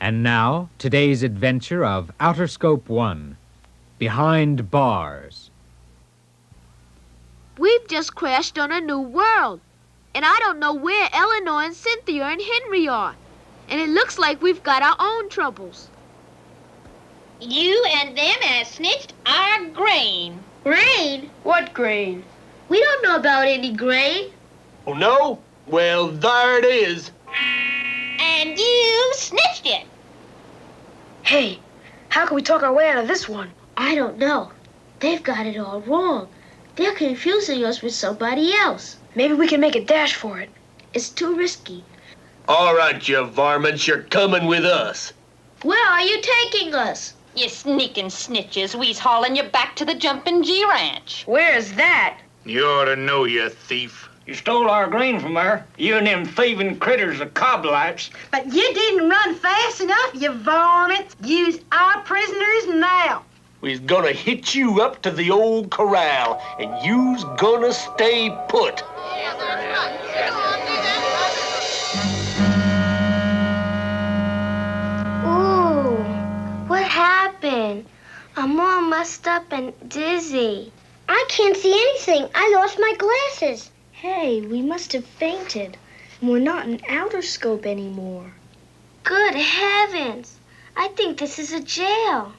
And now, today's adventure of Outer Scope 1, Behind Bars. We've just crashed on a new world, and I don't know where Eleanor and Cynthia and Henry are. And it looks like we've got our own troubles. You and them has snitched our grain. Grain? What grain? We don't know about any grain. Oh, no? Well, there it is. And you snitched it. Hey, how can we talk our way out of this one? I don't know. They've got it all wrong. They're confusing us with somebody else. Maybe we can make a dash for it. It's too risky. All right, you varmints, you're coming with us. Where are you taking us? You sneaking snitches, we's hauling you back to the Jumpin' G Ranch. Where's that? You ought to know, you thief. You stole our grain from her. You and them thieving critters of coblites. But you didn't run fast enough, you varmints. Use our prisoners now. We's gonna hitch you up to the old corral, and you's gonna stay put. Ooh, what happened? I'm all messed up and dizzy. I can't see anything. I lost my glasses. Hey, we must have fainted. We're not in Outer Scope anymore. Good heavens. I think this is a jail.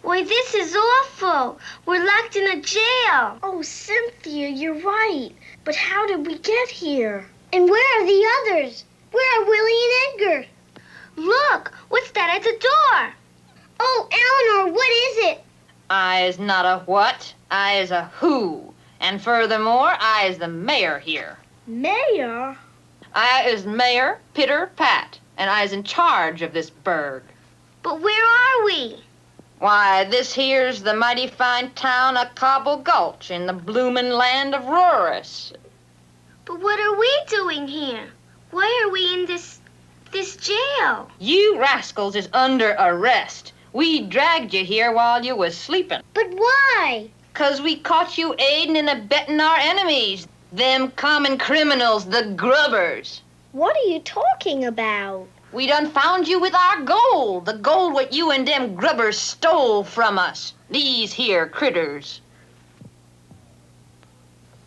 Why, this is awful. We're locked in a jail. Oh, Cynthia, you're right. But how did we get here? And where are the others? Where are Willie and Edgar? Look, what's that at the door? Oh, Eleanor, what is it? I is not a what, I is a who. And furthermore, I is the mayor here. Mayor? I is Mayor Pitter Pat, and I is in charge of this burg. But where are we? Why, this here's the mighty fine town of Cobble Gulch in the bloomin' land of Rorus. But what are we doing here? Why are we in this jail? You rascals is under arrest. We dragged you here while you was sleeping. But why? 'Cause we caught you aiding and abetting our enemies, them common criminals, the grubbers. What are you talking about? We done found you with our gold, the gold what you and them grubbers stole from us. These here critters.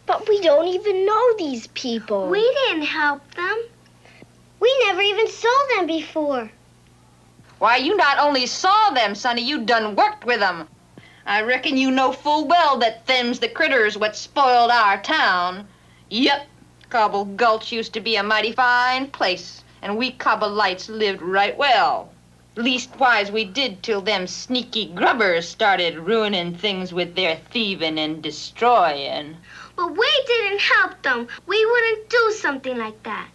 But we don't even know these people. We didn't help them. We never even saw them before. Why, you not only saw them, sonny, you done worked with them. I reckon you know full well that them's the critters what spoiled our town. Yep, Cobble Gulch used to be a mighty fine place, and we Cobblites lived right well. Leastwise, we did till them sneaky grubbers started ruining things with their thieving and destroying. But we didn't help them. We wouldn't do something like that.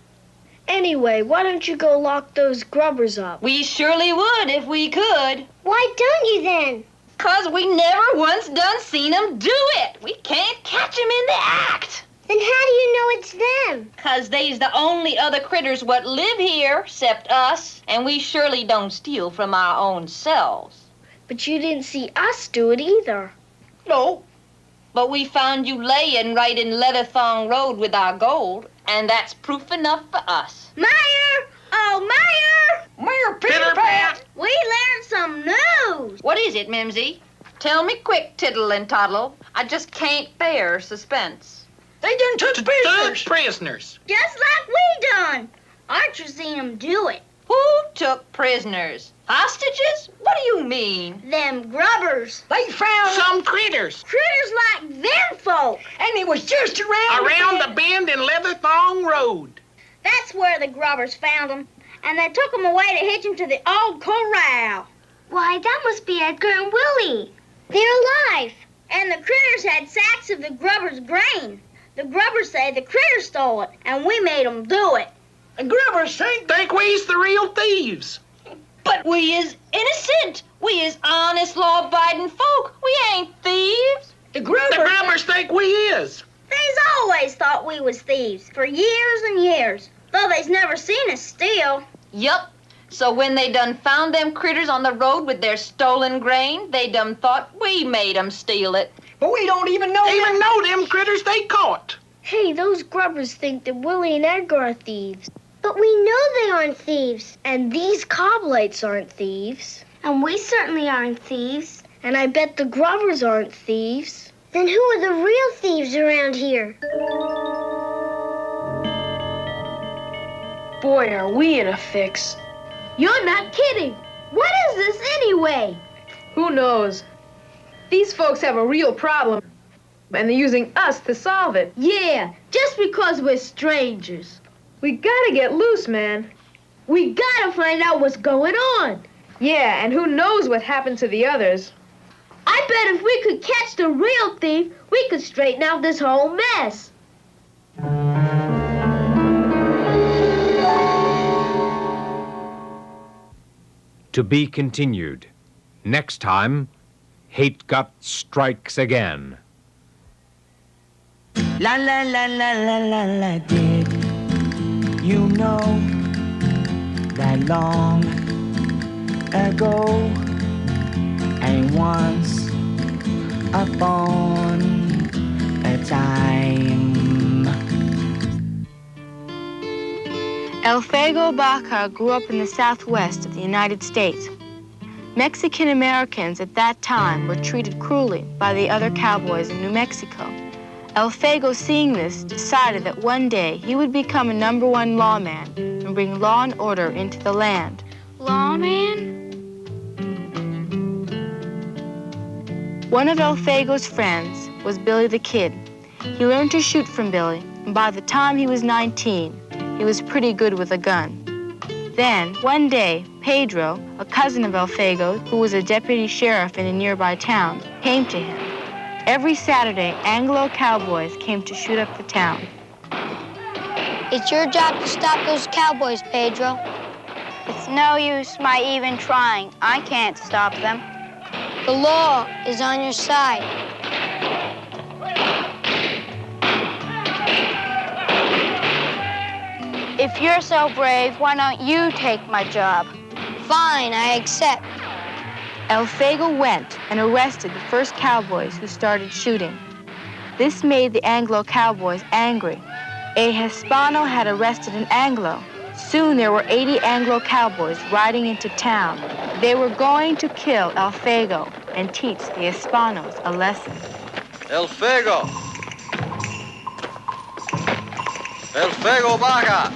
Anyway, why don't you go lock those grubbers up? We surely would if we could. Why don't you then? 'Cause we never once done seen 'em do it. We can't catch 'em in the act. Then how do you know it's them? 'Cause they's the only other critters what live here, 'cept us, and we surely don't steal from our own selves. But you didn't see us do it either. No. But we found you laying right in Leatherthong Road with our gold, and that's proof enough for us. Mayor! Oh, Mayor! Mayor Pitter Pat! We learned some news. What is it, Mimsy? Tell me quick, Tittle and Toddle. I just can't bear suspense. They done took prisoners. Prisoners. Just like we done. Archer seen them do it. Who took prisoners? Hostages? What do you mean? Them grubbers. They found Some critters. Critters like them folk. and it was just Around the bend in Leatherthong Road. That's where the grubbers found them. And they took them away to hitch them to the old corral. Why, that must be Edgar and Willie. They're alive. And the critters had sacks of the grubbers' grain. The grubbers say the critters stole it, and we made them do it. The grubbers think we's the real thieves. But we is innocent. We is honest, law-abiding folk. We ain't thieves. the The grubbers. grabbers think we is. They's always thought we was thieves, for years and years, though they's never seen us steal. Yup. So when they done found them critters on the road with their stolen grain, they done thought we made 'em steal it. But we don't even know Even them. know them critters they caught. Hey, those grubbers think that Willie and Edgar are thieves. But we know they aren't thieves. And these Coblites aren't thieves. And we certainly aren't thieves. And I bet the Grovers aren't thieves. Then who are the real thieves around here? Boy, are we in a fix. You're not kidding. What is this anyway? Who knows? These folks have a real problem, and they're using us to solve it. Yeah, just because we're strangers. We gotta get loose, man. We gotta find out what's going on. Yeah, and who knows what happened to the others. I bet if we could catch the real thief, we could straighten out this whole mess. To be continued. Next time, Hate Gut strikes again. La la la la la la la, did you know that long ago and once upon a time Elfego Baca grew up in the southwest of the United States. Mexican Americans at that time were treated cruelly by the other cowboys in New Mexico. Elfego, seeing this, decided that one day he would become a #1 lawman and bring law and order into the land. Lawman? One of Elfego's friends was Billy the Kid. He learned to shoot from Billy, and by the time he was 19, he was pretty good with a gun. Then, one day, Pedro, a cousin of Elfego, who was a deputy sheriff in a nearby town, came to him. Every Saturday, Anglo cowboys came to shoot up the town. It's your job to stop those cowboys, Pedro. It's no use my even trying. I can't stop them. The law is on your side. If you're so brave, why don't you take my job? Fine, I accept. Elfego went and arrested the first cowboys who started shooting. This made the Anglo cowboys angry. A Hispano had arrested an Anglo. Soon there were 80 Anglo cowboys riding into town. They were going to kill Elfego and teach the Hispanos a lesson. Elfego! Elfego Baca!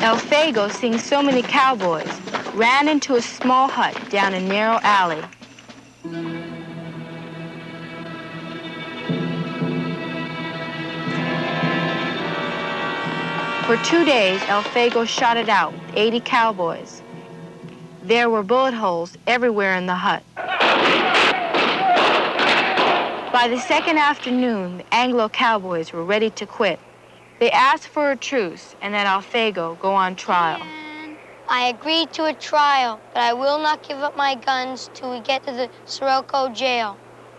Elfego, seeing so many cowboys, ran into a small hut down a narrow alley. For 2 days, Elfego shot it out with 80 cowboys. There were bullet holes everywhere in the hut. By the second afternoon, the Anglo cowboys were ready to quit. They asked for a truce and that Elfego go on trial. I agreed to a trial, but I will not give up my guns till we get to the Sirocco jail.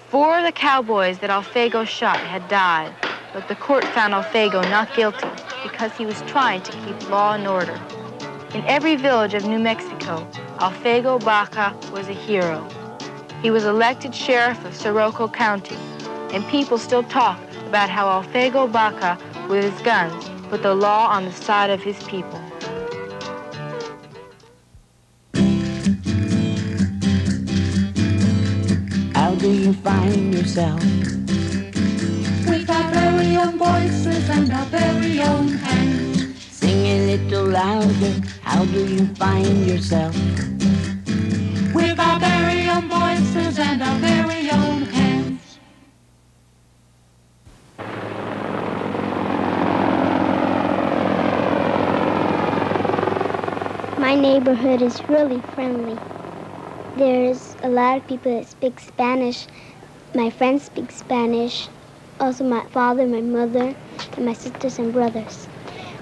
4 of the cowboys that Elfego shot had died, but the court found Elfego not guilty because he was trying to keep law and order. In every village of New Mexico, Elfego Baca was a hero. He was elected sheriff of Sirocco County, and people still talk about how Elfego Baca, with his guns, put the law on the side of his people. How do you find yourself? With our very own voices and our very own hands. Sing a little louder. How do you find yourself? With our very own voices and our very own hands. My neighborhood is really friendly. There's a lot of people that speak Spanish. My friends speak Spanish. Also my father, my mother, and my sisters and brothers.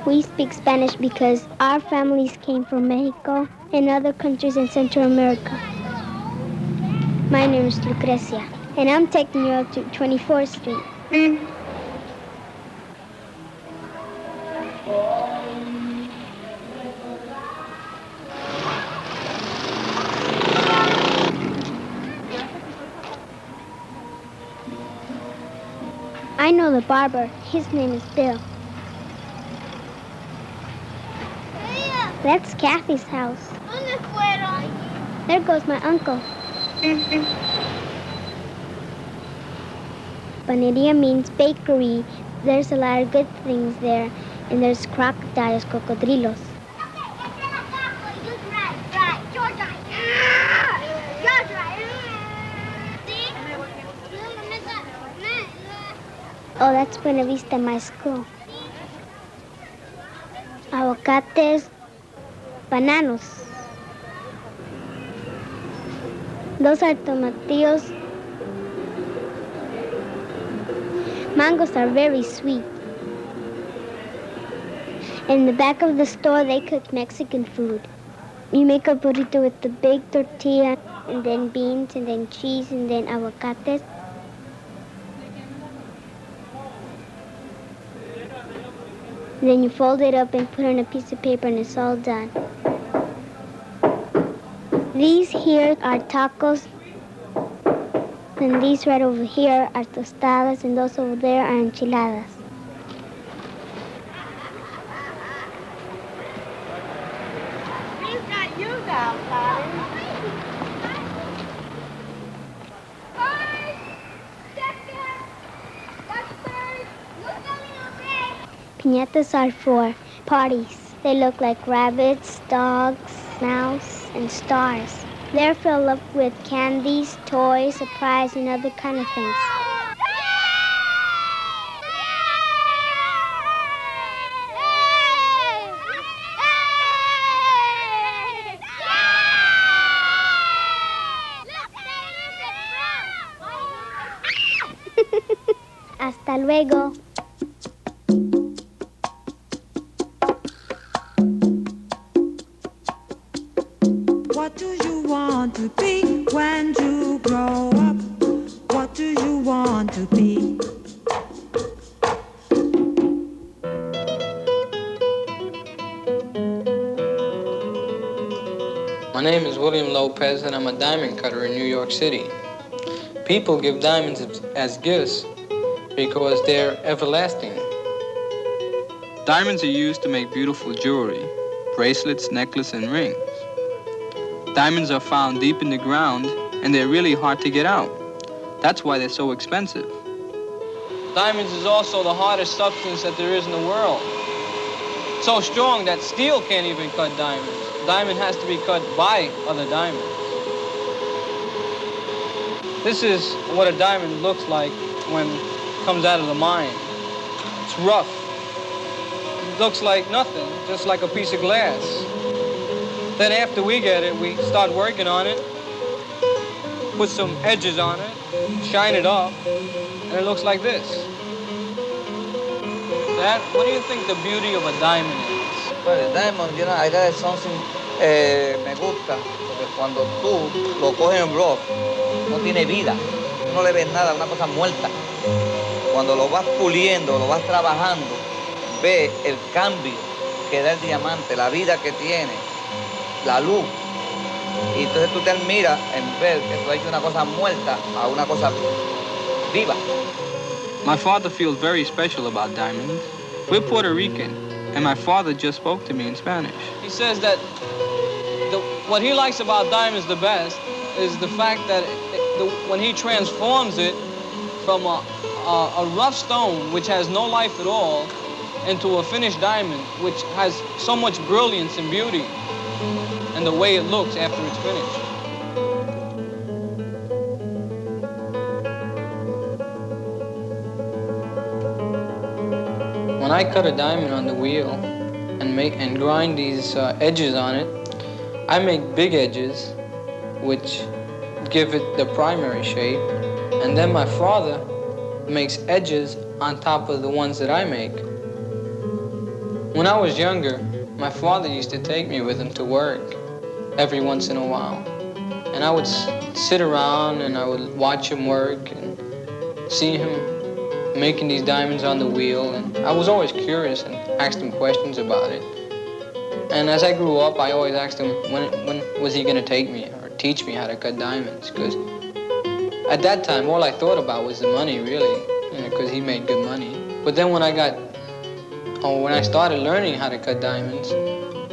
We speak Spanish because our families came from Mexico and other countries in Central America. My name is Lucrecia, and I'm taking you up to 24th Street. know the barber. His name is Bill. That's Kathy's house. There goes my uncle. Panaderia means bakery. There's a lot of good things there. And there's crocodiles, cocodrilos. Oh, that's Buena Vista, my school. Aguacates, bananos. Those are tomatillos. Mangoes are very sweet. In the back of the store, they cook Mexican food. You make a burrito with the big tortilla, and then beans, and then cheese, and then aguacates. Then you fold it up and put it on a piece of paper, and it's all done. These here are tacos, and these right over here are tostadas, and those over there are enchiladas. Piñatas are for parties. They look like rabbits, dogs, mouse, and stars. They're filled up with candies, toys, surprise, and other kind of things. Hasta luego. What do you want to be when you grow up? What do you want to be? My name is William Lopez, and I'm a diamond cutter in New York City. People give diamonds as gifts because they're everlasting. Diamonds are used to make beautiful jewelry, bracelets, necklaces, and rings. Diamonds are found deep in the ground, and they're really hard to get out. That's why they're so expensive. Diamonds is also the hardest substance that there is in the world. So strong that steel can't even cut diamonds. Diamond has to be cut by other diamonds. This is what a diamond looks like when it comes out of the mine. It's rough. It looks like nothing, just like a piece of glass. Then after we get it, we start working on it, put some edges on it, shine it up, and it looks like this. Dad, what do you think the beauty of a diamond is? Well, the diamond, you know, I got something me gusta, porque cuando tú lo coges en rough, no tiene vida. Tú no le ves nada, una cosa muerta. Cuando lo vas puliendo, lo vas trabajando, ves el cambio que da el diamante, la vida que tiene, la luz. Y entonces tú te admiras en ver que tú has hecho una cosa muerta a una cosa viva. My father feels very special about diamonds. We're Puerto Rican, and my father just spoke to me in Spanish. He says that what he likes about diamonds the best is the fact that when he transforms it from a rough stone, which has no life at all, into a finished diamond, which has so much brilliance and beauty, and the way it looks after it's finished. When I cut a diamond on the wheel and grind these edges on it, I make big edges, which give it the primary shape, and then my father makes edges on top of the ones that I make. When I was younger, my father used to take me with him to work every once in a while, and I would sit around and I would watch him work and see him making these diamonds on the wheel, and I was always curious and asked him questions about it. And as I grew up, I always asked him when was he going to take me or teach me how to cut diamonds, because at that time all I thought about was the money, really. because he made good money. But then when I started learning how to cut diamonds,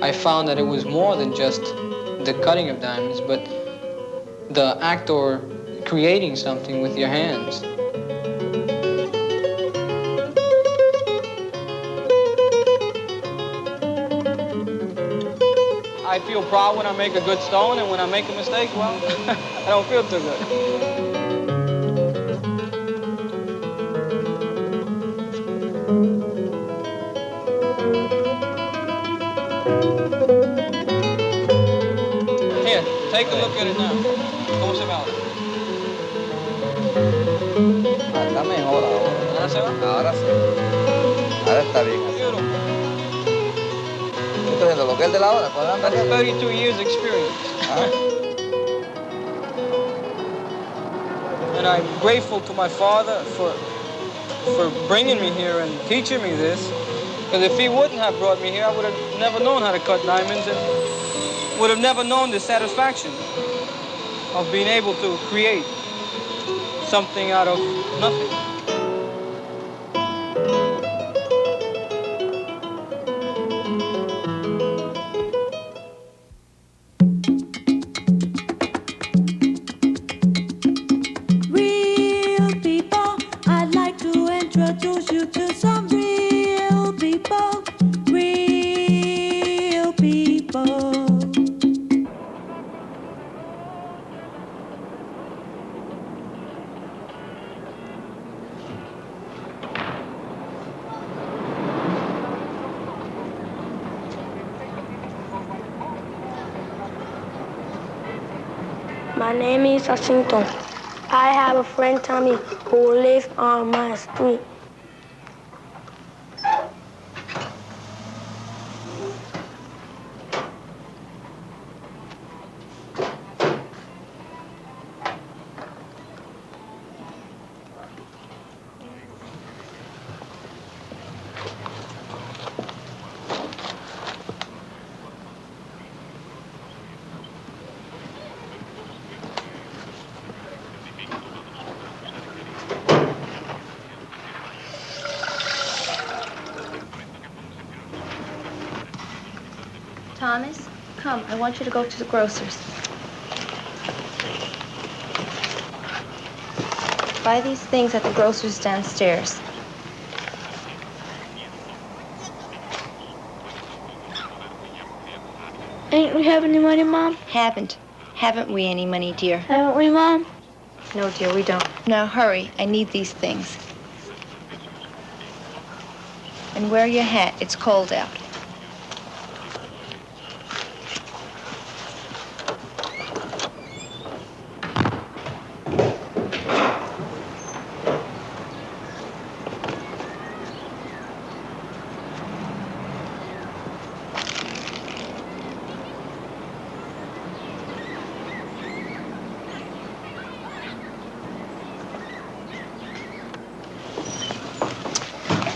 I found that it was more than just the cutting of diamonds, but the act or creating something with your hands. I feel proud when I make a good stone, and when I make a mistake, well, I don't feel too good. Here, take a look at it now. ¿Cómo se ve ahora? Está mejor ahora. ¿Ahora se va? Ahora sí. Ahora está bien. Estoy viendo lo que es de la hora. That's 32 years experience. And I'm grateful to my father for bringing me here and teaching me this. Because if he wouldn't have brought me here, I would have never known how to cut diamonds and would have never known the satisfaction of being able to create something out of nothing. Real people, I'd like to introduce you to some real people. Real people. My name is Jacinto. I have a friend, Tommy, who lives on my street. Thomas, come, I want you to go to the grocer's. Buy these things at the grocer's downstairs. Ain't we have any money, Mom? Haven't we any money, dear? Haven't we, Mom? No, dear, we don't. Now hurry, I need these things. And wear your hat, it's cold out.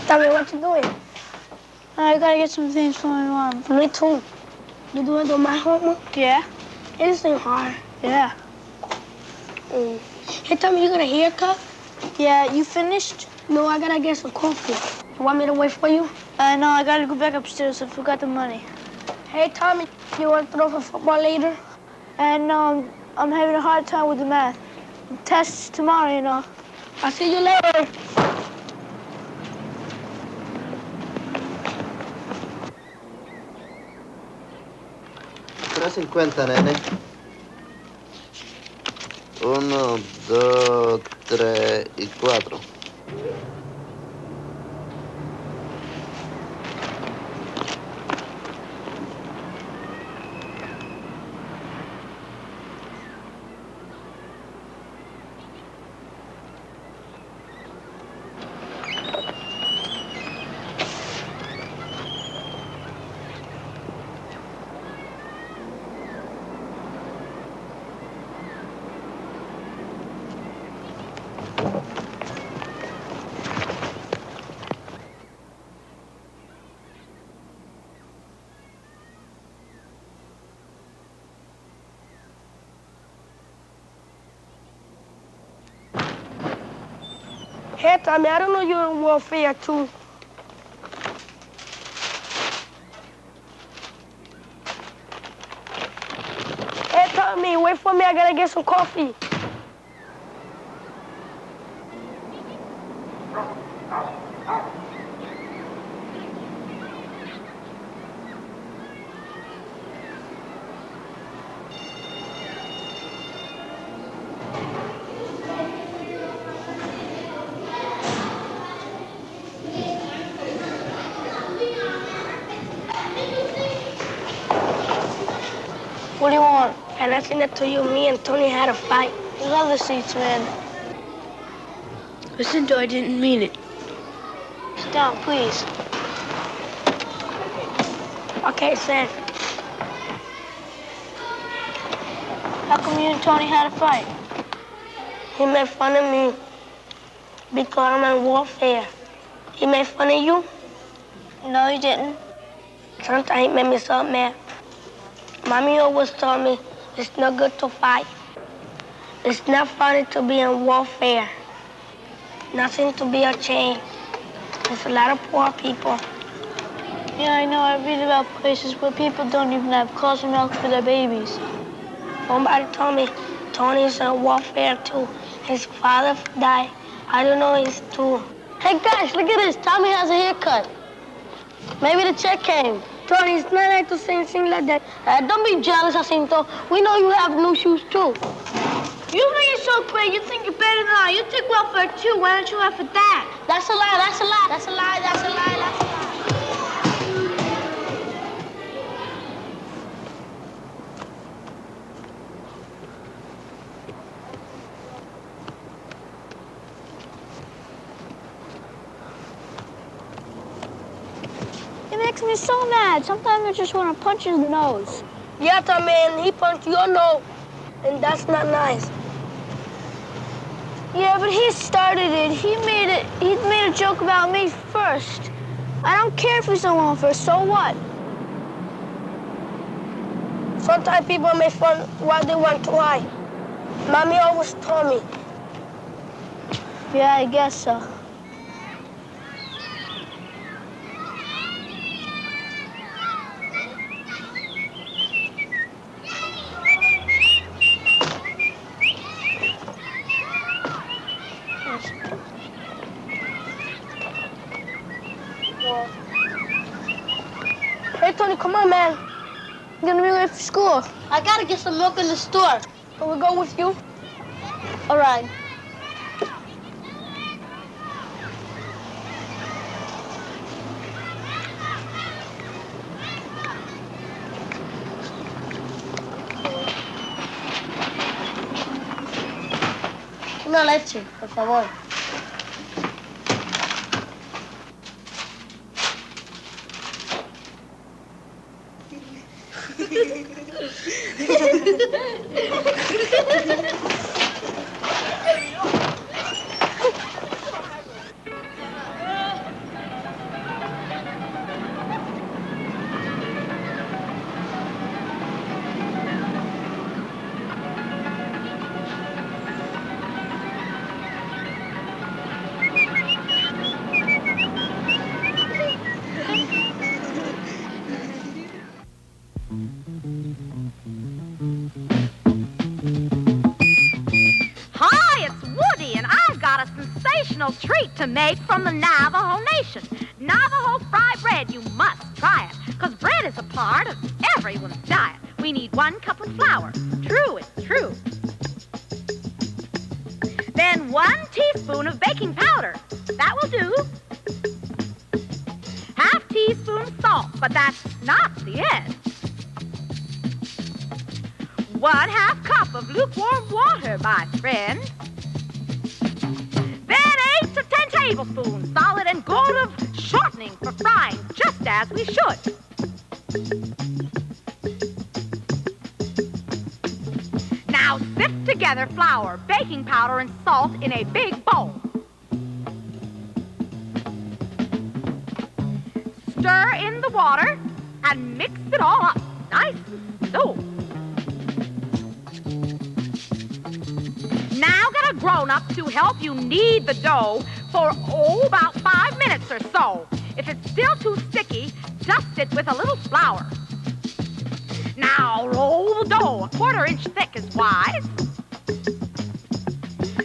Tommy, what you doing? I gotta get some things for my mom. Me too. You doing my homework? Yeah? It ain't hard. Yeah. Hey, Tommy, you got a haircut? Yeah, you finished? No, I gotta get some coffee. You want me to wait for you? No, I gotta go back upstairs. I forgot the money. Hey, Tommy, you want to throw for football later? And I'm having a hard time with the math. The test's tomorrow, you know. I'll see you later. $3.50, nene. 1, 2, 3 y 4. Hey, Tommy, I don't know you're in warfare, too. Hey, Tommy, wait for me. I gotta get some coffee. What do you want? And I seen it to you. Me and Tony had a fight. There's other seats, man. Listen, I didn't mean it. Sit down, please. Okay, Sam. How come you and Tony had a fight? He made fun of me because I'm in warfare. He made fun of you? No, he didn't. Sometimes he made me so mad. Mommy always told me it's not good to fight. It's not funny to be in warfare. Nothing to be ashamed. There's a lot of poor people. Yeah, I know. I read about places where people don't even have cow's milk for their babies. Somebody told me Tony's in warfare too. His father died. I don't know his too. Hey guys, look at this. Tommy has a haircut. Maybe the check came. Tony, it's not like to say things like that. Don't be jealous, Jacinto. We know you have new shoes too. You think you're so great. You think you're better than I. You take welfare too. Why don't you have for that? That's a lie. That's a lie. That's a lie. That's a lie. That's a lie. It makes me so mad. Sometimes I just want to punch his nose. Yeah, man, he punched your nose, and that's not nice. Yeah, but he started it. He made a joke about me first. I don't care if he's the one first. So what? Sometimes people make fun while they want to lie. Mommy always told me. Yeah, I guess so. Hey, Tony, come on, man. I'm gonna be late for school. I gotta get some milk in the store. Can we go with you? All right. Una leche, por favor. Treat to make from the Navajo Nation. Navajo fried bread, you must try it, because bread is a part of everyone's diet. We need 1 cup of flour. True, it's true. Then 1 teaspoon of baking powder. That will do. ½ teaspoon salt, but that's not the end. 1/2 cup of lukewarm water, my friend. Then 8 to 10 tablespoons, solid and good of shortening for frying, just as we should. Now sift together flour, baking powder, and salt in a big bowl. Stir in the water and mix it all up, nice and slow. Now get a grown-up to help you knead the dough for, about 5 minutes or so. If it's still too sticky, dust it with a little flour. Now roll the dough 1/4 inch thick is wise.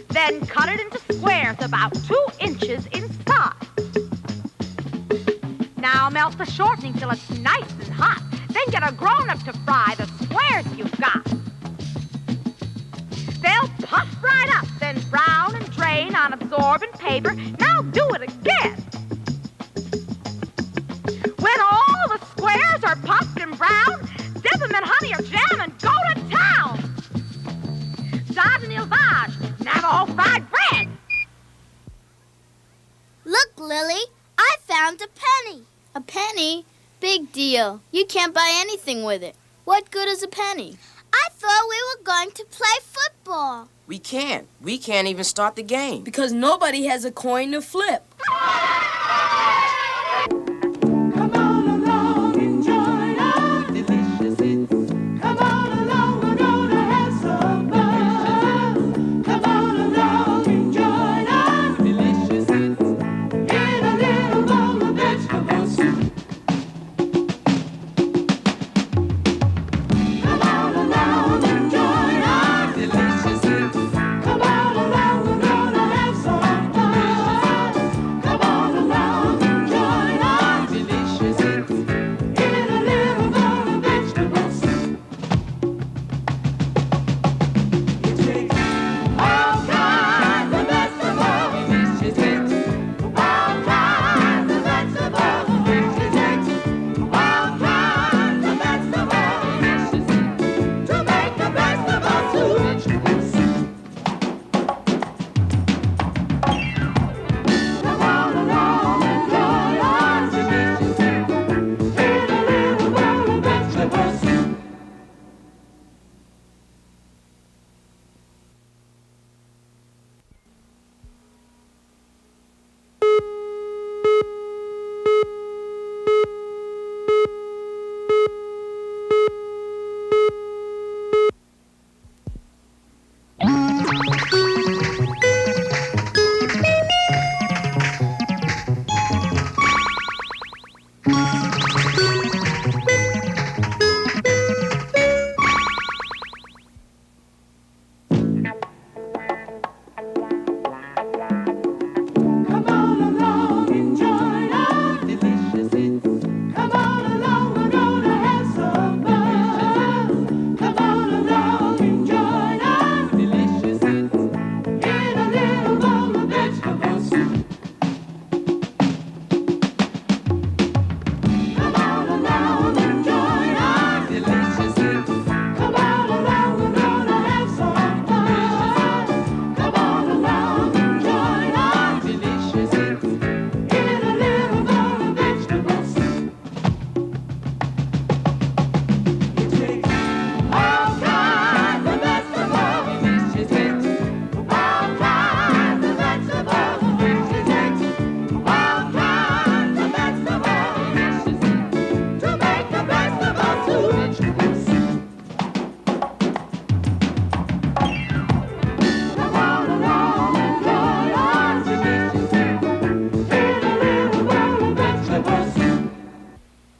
Then cut it into squares about 2 inches in size. Now melt the shortening till it's nice and hot. Then get a grown-up to fry the squares you've got. They'll puff right up, then brown and drain on absorbent paper. Now do it again. When all the squares are puffed and brown, dip them in honey or jam and go to town. Sardin Ilvage, Navajo fried bread. Look, Lily, I found a penny. A penny? Big deal. You can't buy anything with it. What good is a penny? I thought we were going to play football. We can't. We can't even start the game. Because nobody has a coin to flip.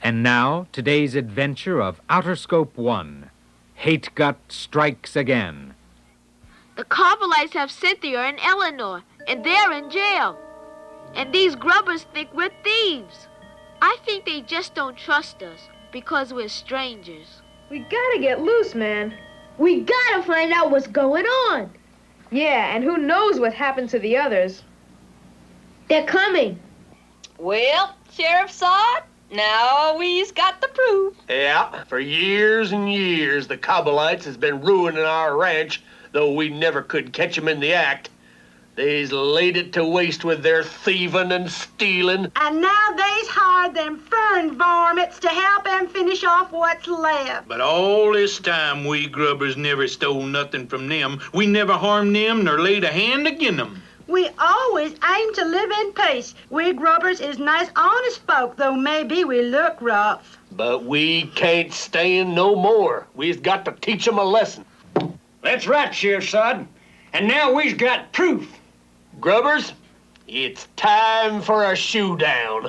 And now, today's adventure of Outer Scope 1. Hate Gut Strikes Again. The Carmelites have Cynthia and Eleanor, and they're in jail. And these grubbers think we're thieves. I think they just don't trust us because we're strangers. We gotta get loose, man. We gotta find out what's going on. Yeah, and who knows what happened to the others. They're coming. Well, Sheriff Sod, now we's got the proof. Yeah, for years and years, the Cobblites has been ruining our ranch, though we never could catch 'em in the act. They's laid it to waste with their thieving and stealing. And now they's hired them fern varmints to help them finish off what's left. But all this time, we grubbers never stole nothing from them. We never harmed them nor laid a hand agin them. We always aim to live in peace. We grubbers is nice, honest folk, though maybe we look rough. But we can't stand no more. We've got to teach 'em a lesson. That's right, Sheriff Sod. And now we've got proof. Grubbers, It's time for a showdown.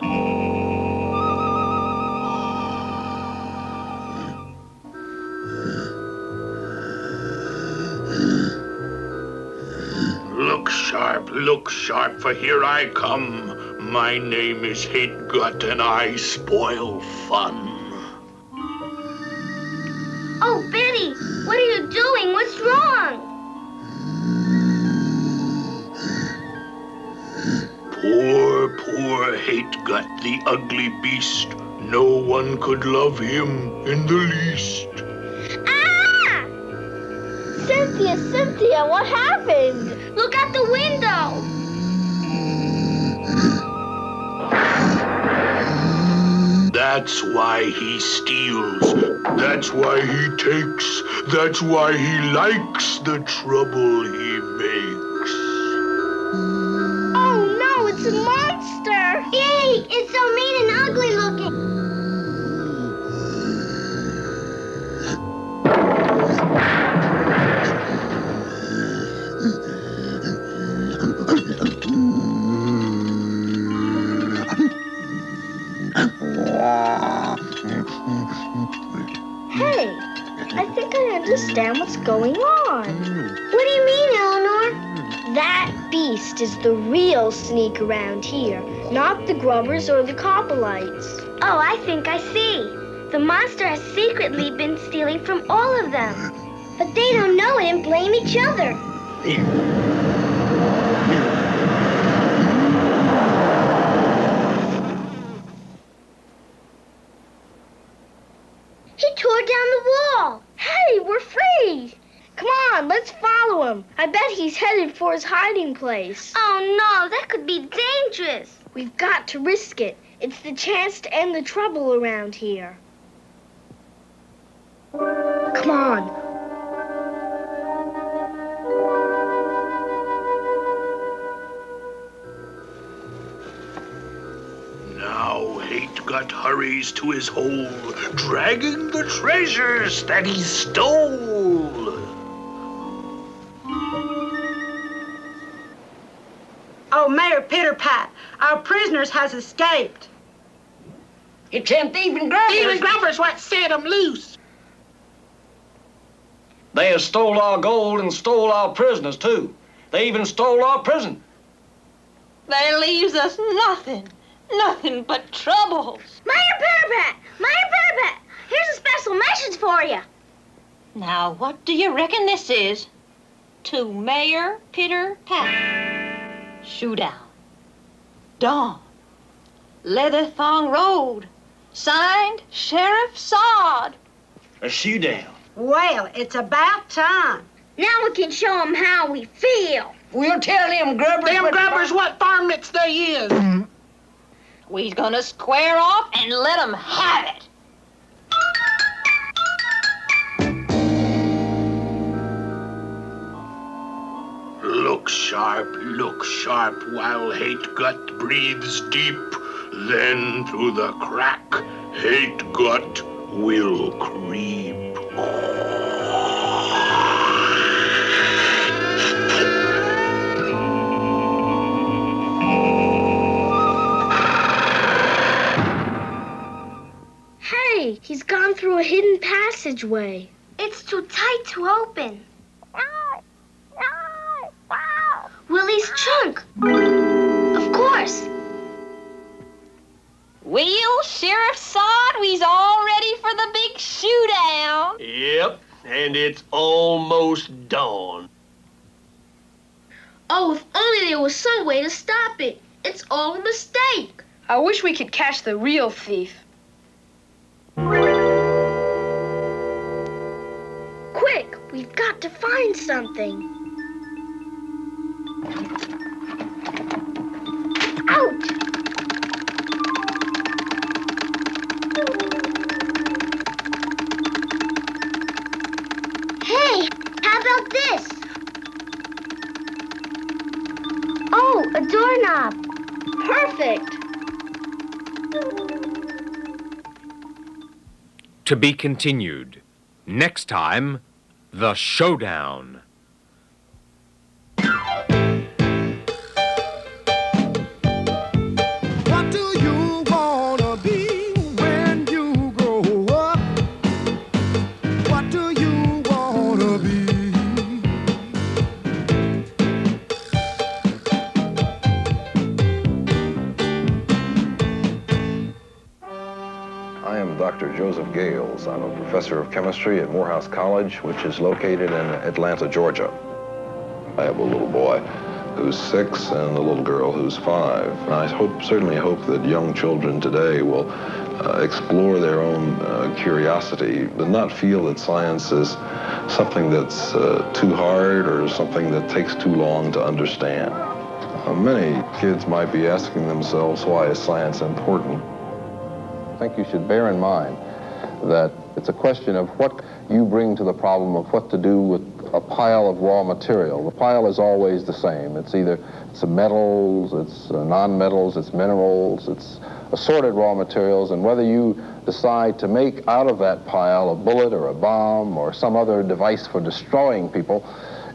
Look sharp, for here I come. My name is Hate Gut, and I spoil fun. Oh, Benny, what are you doing? What's wrong? Poor Hate Gut, the ugly beast. No one could love him in the least. Ah! Cynthia, what happened? Look out the window. That's why he steals. That's why he takes. That's why he likes the trouble he makes. Oh no, it's a monster! Yay! It's so mean and ugly looking. Hey, I think I understand what's going on. What do you mean, Eleanor? That beast is the real sneak around here, not the Grubbers or the Coppelites. Oh, I think I see. The monster has secretly been stealing from all of them. But they don't know it and blame each other. He tore down the wall. Hey, we're free! Come on, let's follow him. I bet he's headed for his hiding place. Oh no, that could be dangerous. We've got to risk it. It's the chance to end the trouble around here. Come on. Now Hate Gut hurries to his hole, dragging the treasures that he stole. Oh, Mayor Pitterpat, our prisoners has escaped. It's them thieving Grubbers. Thieving Grubbers what set them loose. They have stole our gold and stole our prisoners, too. They even stole our prison. They leaves us nothing but troubles. Mayor Pitterpat, here's a special message for you. Now, what do you reckon this is? To Mayor Pitterpat. Showdown. Dawn. Leatherthong Road. Signed, Sheriff Sod. A showdown. Well, it's about time. Now we can show them how we feel. We'll tell them Grubbers. Them Grubbers what varmints they is. We's gonna square off and let 'em have it. Look sharp while Hate Gut breathes deep. Then through the crack, Hate Gut will creep. Hey, he's gone through a hidden passageway. It's too tight to open. Willie's trunk. Of course. Well, Sheriff Sod, we's all ready for the big showdown. Yep, and it's almost dawn. Oh, if only there was some way to stop it. It's all a mistake. I wish we could catch the real thief. Quick, we've got to find something. Out! Hey, how about this? Oh, a doorknob. Perfect. To be continued. Next time, the showdown. Gales. I'm a professor of chemistry at Morehouse College, which is located in Atlanta, Georgia. I have a little boy who's 6 and a little girl who's 5. And I certainly hope that young children today will explore their own curiosity and not feel that science is something that's too hard or something that takes too long to understand. Many kids might be asking themselves, why is science important? I think you should bear in mind that it's a question of what you bring to the problem of what to do with a pile of raw material. The pile is always the same. It's either metals, it's non-metals, it's minerals, it's assorted raw materials, and whether you decide to make out of that pile a bullet or a bomb or some other device for destroying people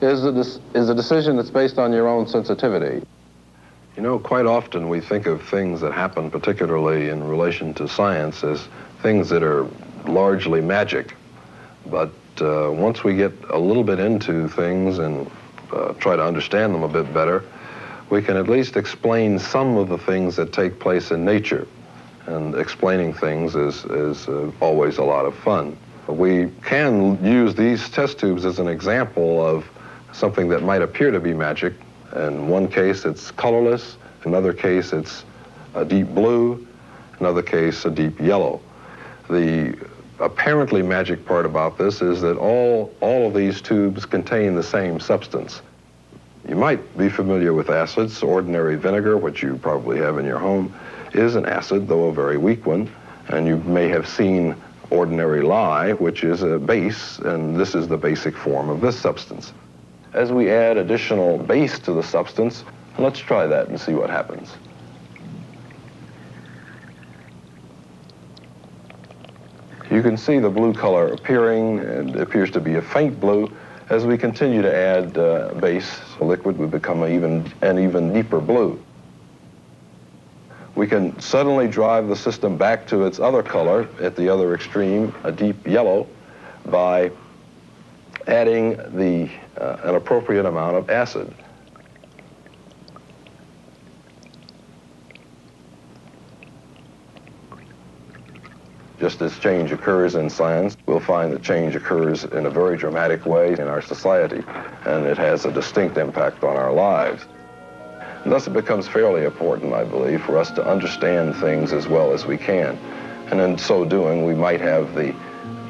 is a decision that's based on your own sensitivity. You know, quite often we think of things that happen, particularly in relation to science, as things that are largely magic. But once we get a little bit into things and try to understand them a bit better, we can at least explain some of the things that take place in nature. And explaining things is always a lot of fun. We can use these test tubes as an example of something that might appear to be magic. In one case, it's colorless. In another case, it's a deep blue. In another case, a deep yellow. The apparently magic part about this is that all of these tubes contain the same substance. You might be familiar with acids. Ordinary vinegar, which you probably have in your home, is an acid, though a very weak one. And you may have seen ordinary lye, which is a base, and this is the basic form of this substance. As we add additional base to the substance, let's try that and see what happens. You can see the blue color appearing, and it appears to be a faint blue. As we continue to add base, the liquid would become an even deeper blue. We can suddenly drive the system back to its other color at the other extreme, a deep yellow, by adding an appropriate amount of acid. Just as change occurs in science, we'll find that change occurs in a very dramatic way in our society, and it has a distinct impact on our lives. And thus it becomes fairly important, I believe, for us to understand things as well as we can. And in so doing, we might have the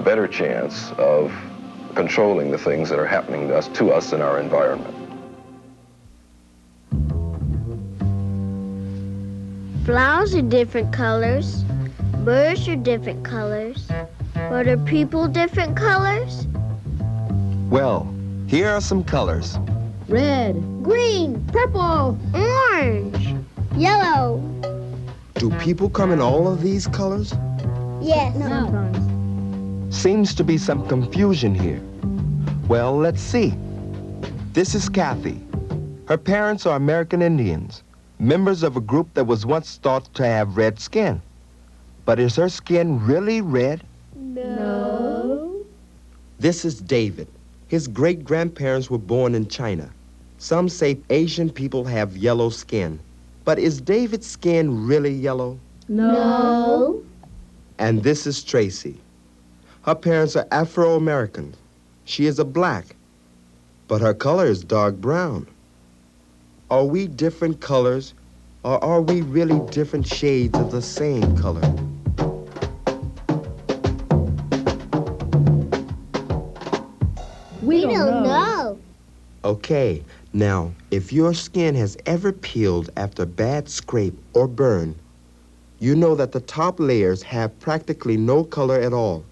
better chance of controlling the things that are happening to us in our environment. Flowers are different colors. Birds are different colors. But are people different colors? Well, here are some colors. Red, green, purple, orange, yellow. Do people come in all of these colors? Yes. Seems to be some confusion here. Well, let's see. This is Kathy. Her parents are American Indians, members of a group that was once thought to have red skin. But is her skin really red? No. This is David. His great-grandparents were born in China. Some say Asian people have yellow skin. But is David's skin really yellow? No. And this is Tracy. Her parents are Afro-Americans. She is a black, but her color is dark brown. Are we different colors, or are we really different shades of the same color? We don't know. Okay, now, if your skin has ever peeled after a bad scrape or burn, you know that the top layers have practically no color at all.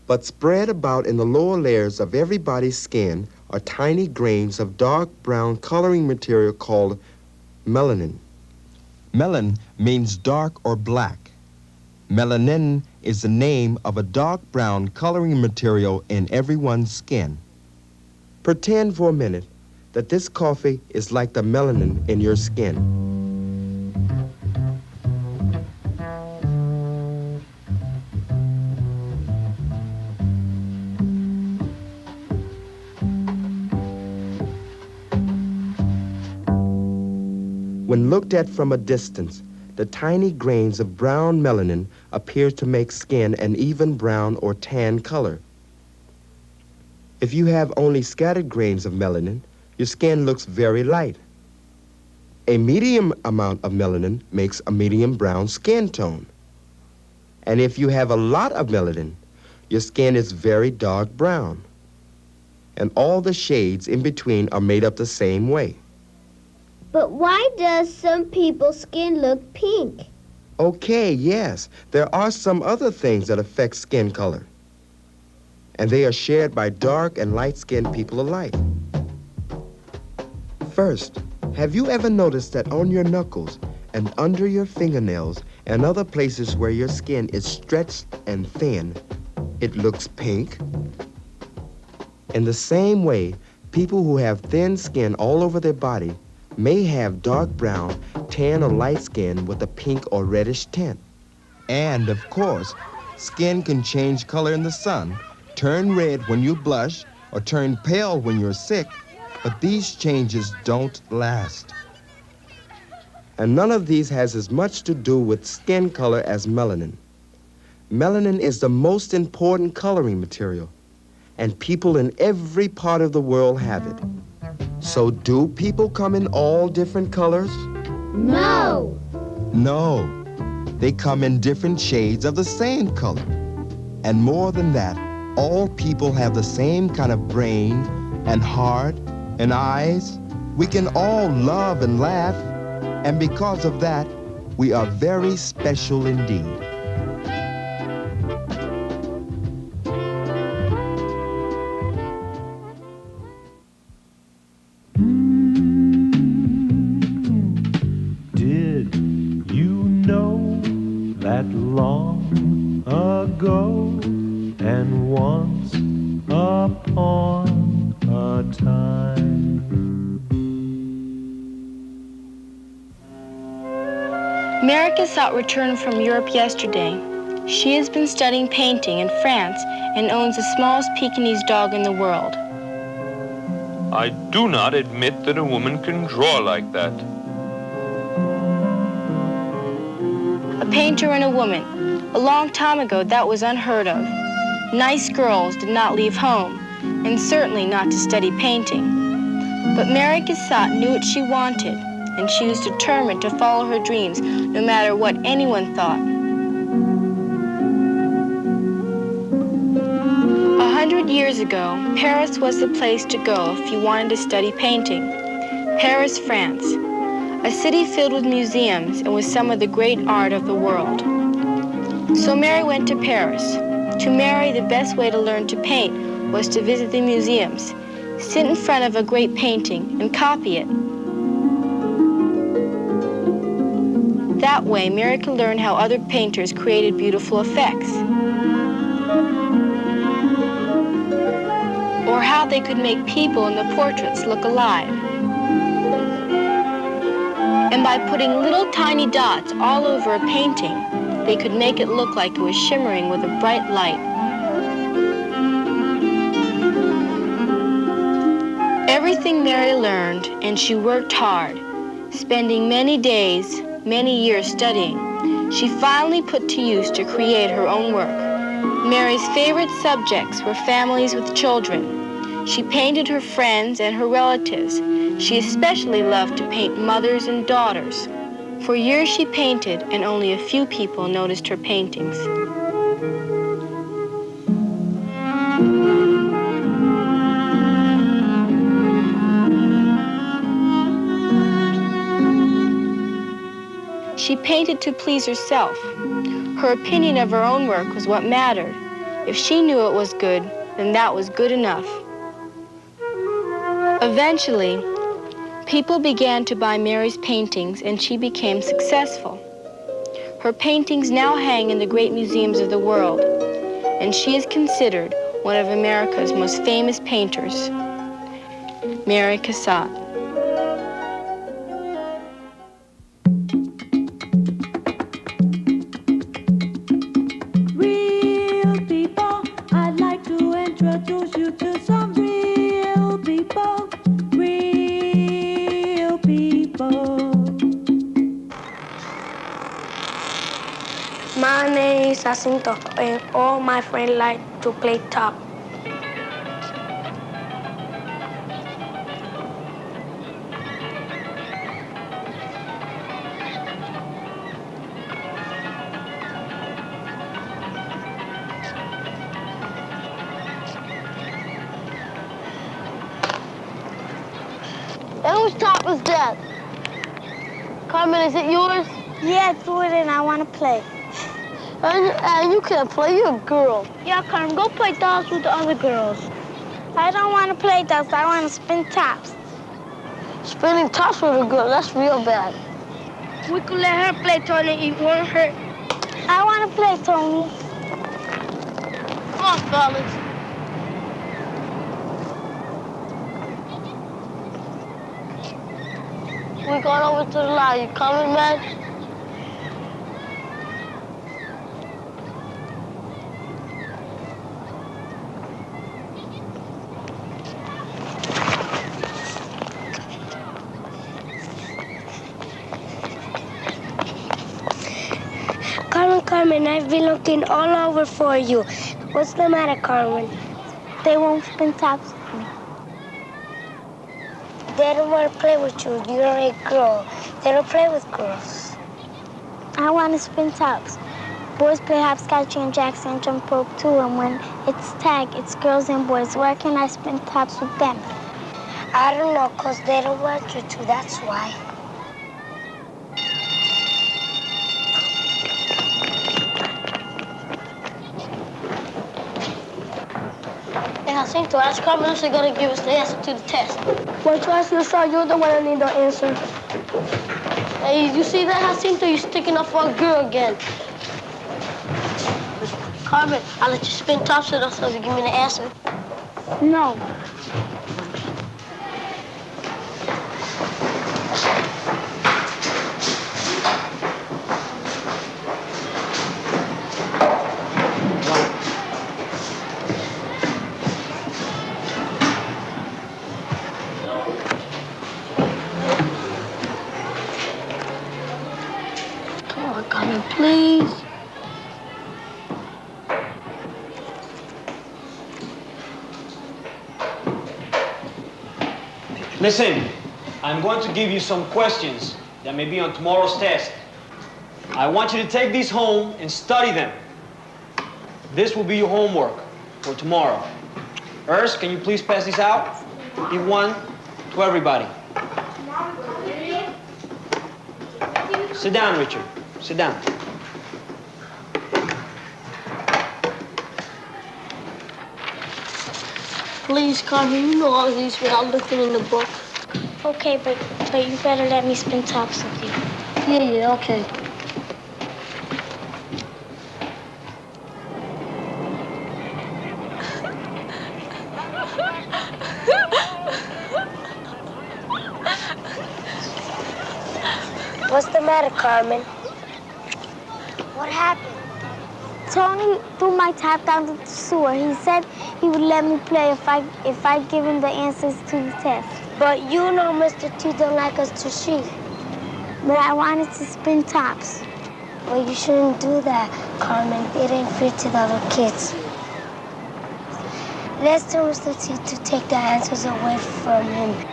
But spread about in the lower layers of everybody's skin are tiny grains of dark brown coloring material called melanin. Melanin means dark or black. Melanin is the name of a dark brown coloring material in everyone's skin. Pretend for a minute that this coffee is like the melanin in your skin. When looked at from a distance, the tiny grains of brown melanin appear to make skin an even brown or tan color. If you have only scattered grains of melanin, your skin looks very light. A medium amount of melanin makes a medium brown skin tone. And if you have a lot of melanin, your skin is very dark brown. And all the shades in between are made up the same way. But why does some people's skin look pink? Okay, yes, there are some other things that affect skin color. And they are shared by dark and light-skinned people alike. First, have you ever noticed that on your knuckles and under your fingernails and other places where your skin is stretched and thin, it looks pink? In the same way, people who have thin skin all over their body may have dark brown, tan, or light skin with a pink or reddish tint. And, of course, skin can change color in the sun, turn red when you blush, or turn pale when you're sick, but these changes don't last. And none of these has as much to do with skin color as melanin. Melanin is the most important coloring material, and people in every part of the world have it. So do people come in all different colors? No. No. They come in different shades of the same color. And more than that, all people have the same kind of brain and heart and eyes. We can all love and laugh, and because of that, we are very special indeed. Did you know that long ago and once upon a time? Mary Cassatt returned from Europe yesterday. She has been studying painting in France and owns the smallest Pekingese dog in the world. I do not admit that a woman can draw like that. A painter and a woman. A long time ago, that was unheard of. Nice girls did not leave home, and certainly not to study painting. But Mary Cassatt knew what she wanted, and she was determined to follow her dreams no matter what anyone thought. 100 years ago, Paris was the place to go if you wanted to study painting. Paris, France, a city filled with museums and with some of the great art of the world. So Mary went to Paris. To Mary, the best way to learn to paint was to visit the museums, sit in front of a great painting, and copy it. That way, Mary could learn how other painters created beautiful effects, or how they could make people in the portraits look alive. And by putting little tiny dots all over a painting, they could make it look like it was shimmering with a bright light. Everything Mary learned, and she worked hard, spending many days, many years studying, she finally put to use to create her own work. Mary's favorite subjects were families with children. She painted her friends and her relatives. She especially loved to paint mothers and daughters. For years she painted, and only a few people noticed her paintings. She painted to please herself. Her opinion of her own work was what mattered. If she knew it was good, then that was good enough. Eventually, people began to buy Mary's paintings, and she became successful. Her paintings now hang in the great museums of the world, and she is considered one of America's most famous painters, Mary Cassatt. Real people, I'd like to introduce you to some real people. Real people. is Jacinto, and all my friends like to play top. And whose top is that? Carmen, is it yours? Yeah, do it and I want to play. And you can't play, you're a girl. Yeah, Carmen, go play dolls with the other girls. I don't want to play dolls, I want to spin tops. Spinning tops with a girl, that's real bad. We could let her play, Tony, it won't hurt. I want to play, Tony. Come on, fellas. We're going over to the line. You coming, man? Carmen, I've been looking all over for you. What's the matter, Carmen? They won't spin tops with me. They don't want to play with you. You're a girl. They don't play with girls. I want to spin tops. Boys play hopscotch and jacks and jump rope too, and when it's tag, it's girls and boys. Where can I spin tops with them? I don't know, because they don't want you to, that's why. Hey, Jacinto, ask Carmen if she's gonna give us the answer to the test. Well, trust yourself, you're the one that need the answer. Hey, you see that, Jacinto? You're sticking up for a girl again. Carmen, I'll let you spin tops with us so you give me the answer. No. Carmen, please. Listen, I'm going to give you some questions that may be on tomorrow's test. I want you to take these home and study them. This will be your homework for tomorrow. Urs, can you please pass these out? Give one to everybody. Sit down, Richard. Sit down. Please, Carmen, you know all these without looking in the book. Okay, but you better let me spin tops with you. Yeah, okay. What's the matter, Carmen? What happened? Tony threw my top down the sewer. He said he would let me play if I give him the answers to the test. But you know Mr. T don't like us to cheat. But I wanted to spin tops. Well, you shouldn't do that, Carmen. It ain't fair to the other kids. Let's tell Mr. T to take the answers away from him.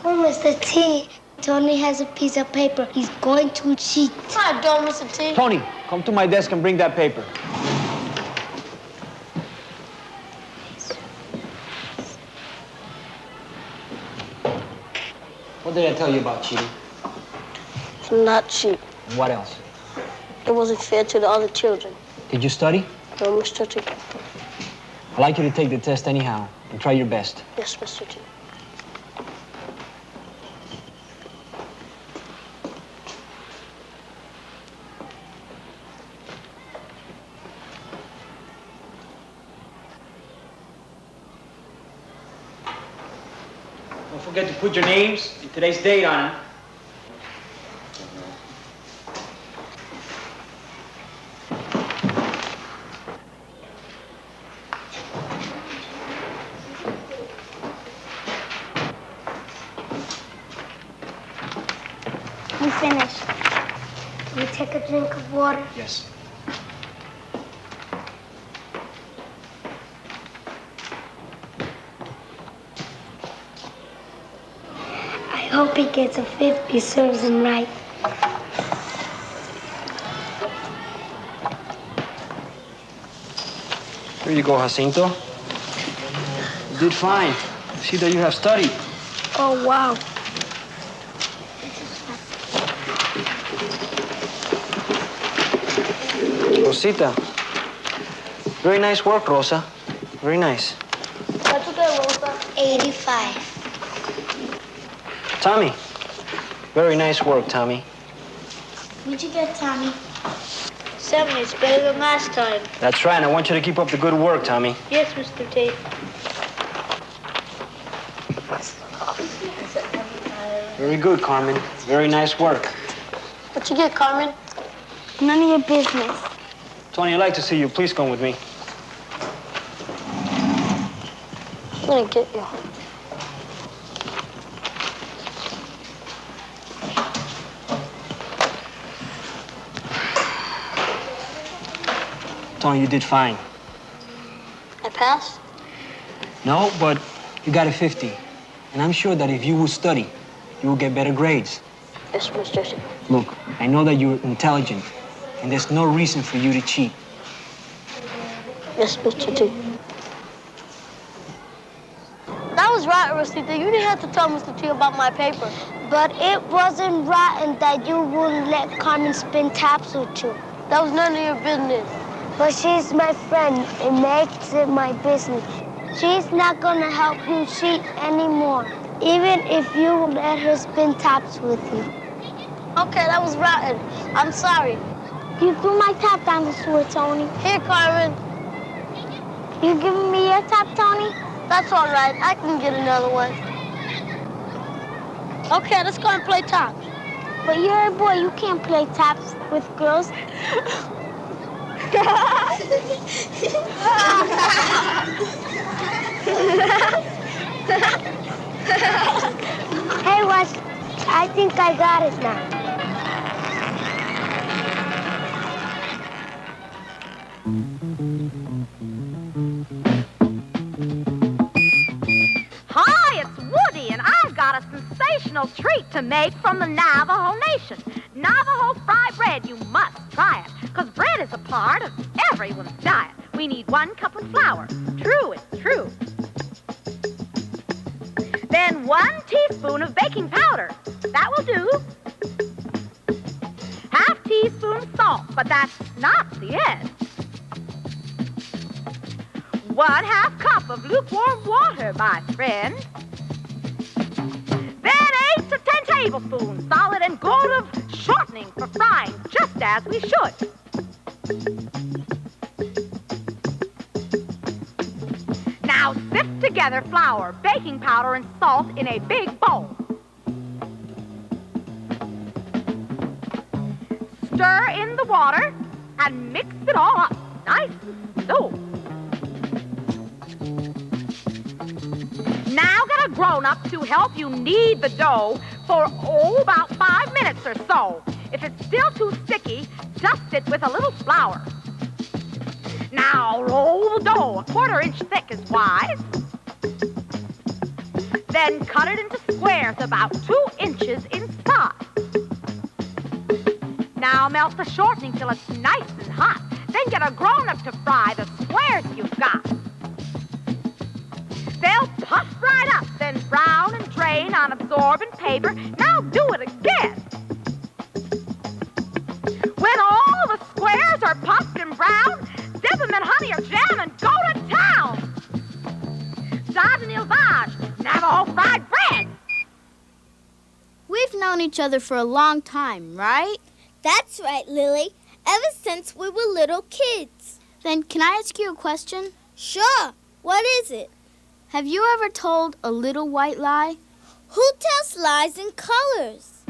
Oh, Mr. T, Tony has a piece of paper. He's going to cheat. I don't, Mr. T. Tony, come to my desk and bring that paper. What did I tell you about cheating? Not cheat. And what else? It wasn't fair to the other children. Did you study? No, Mr. T. I'd like you to take the test anyhow and try your best. Yes, Mr. T. Don't forget to put your names and today's date on it. We finished. Can we take a drink of water? Yes. I hope he gets a 50, serves him right. Here you go, Jacinto. You did fine. See that you have studied. Oh, wow. Rosita. Very nice work, Rosa. Very nice. What'd you get, Rosa? 85. Tommy. Very nice work, Tommy. What'd you get, Tommy? 70. It's better than last time. That's right, and I want you to keep up the good work, Tommy. Yes, Mr. Tate. Very good, Carmen. Very nice work. What'd you get, Carmen? None of your business. Tony, I'd like to see you. Please come with me. I'm gonna get you. Tony, you did fine. I passed? No, but you got a 50. And I'm sure that if you will study, you will get better grades. Yes, Mr. T. Look, I know that you're intelligent, and there's no reason for you to cheat. Yes, Mr. T. That was right, Rosita. You didn't have to tell Mr. T about my paper. But it wasn't rotten that you wouldn't let Carmen spin taps with you. That was none of your business. But she's my friend. It makes it my business. She's not gonna help you cheat anymore, even if you let her spin tops with you. Okay, that was rotten. I'm sorry. You threw my top down the sewer, Tony. Here, Carmen. You giving me your top, Tony? That's all right. I can get another one. Okay, let's go and play top. But you're a boy. You can't play tops with girls. Hey, Wes, I think I got it now. Hi, it's Woody, and I've got a sensational treat to make from the Navajo Nation. Navajo fried bread, you must try it, because bread is a part of everyone's diet. We need 1 cup of flour. True, it's true. Then 1 teaspoon of baking powder. That will do. ½ teaspoon salt, but that's not the end. 1/2 cup of lukewarm water, my friend. Then 8 to 10 tablespoons, solid and good of shortening for frying, just as we should. Now sift together flour, baking powder, and salt in a big bowl. Stir in the water and mix it all up, nice and so. Now get a grown-up to help you knead the dough for, about 5 minutes or so. If it's still too sticky, dust it with a little flour. Now roll the dough 1/4 inch thick is wise. Then cut it into squares about 2 inches in size. Now melt the shortening till it's nice and hot. Then get a grown-up to fry the squares you've got. They'll puff right up, then brown and drain on absorbent paper. Now do it again. When all the squares or puffed and brown. Dip them in honey or jam and go to town. Sergeant Ilvage, Navajo fried bread. We've known each other for a long time, right? That's right, Lily. Ever since we were little kids. Then can I ask you a question? Sure. What is it? Have you ever told a little white lie? Who tells lies in colors?